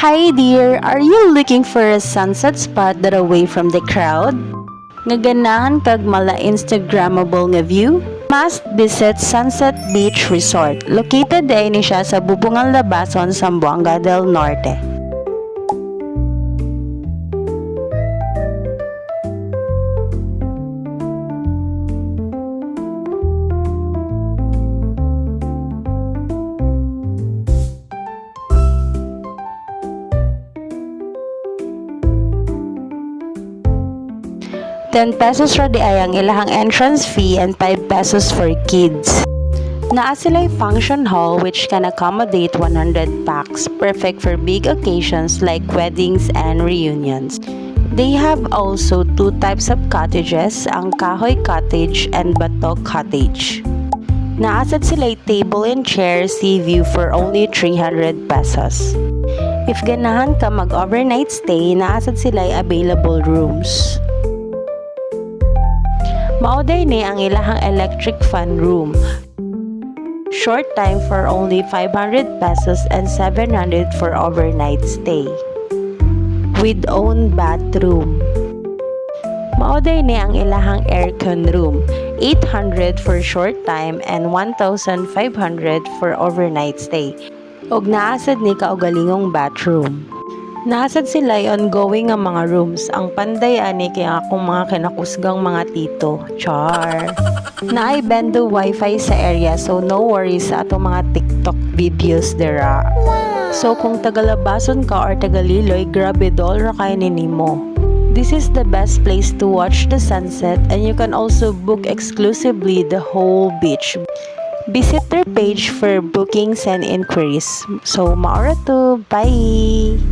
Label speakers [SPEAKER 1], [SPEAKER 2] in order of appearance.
[SPEAKER 1] Hi dear, are you looking for a sunset spot that away from the crowd? Ngaganahan kag mala Instagrammable nga view? Must visit Sunset Beach Resort. Located din siya sa Bubungan Labason, Zamboanga del Norte. ₱10 ra di ay ang ilahang entrance fee and ₱5 for kids. Naa sila'y function hall which can accommodate 100 packs, perfect for big occasions like weddings and reunions. They have also two types of cottages, ang Kahoy Cottage and Batok Cottage. Naasad sila'y table and chair sea view for only ₱300. If ganahan ka mag-overnight stay, naasad sila'y available rooms. Mauday ni ang ilahang electric fan room. Short time for only ₱500 and ₱700 for overnight stay. With own bathroom. Mauday ni ang ilahang aircon room. ₱800 for short time and ₱1,500 for overnight stay. Og naasad ni kaugalingong bathroom. Naasad sila ongoing nga mga rooms. Ang panday ani kay akong mga kinakusgang mga tito. Char. Naay bendo wifi sa area so no worries sa atong mga TikTok videos dera. So kung tagalabason ka or tagaliloy, grabe dol ra kay nimo. This is the best place to watch the sunset and you can also book exclusively the whole beach. Visit their page for bookings and inquiries. So maora to. Bye!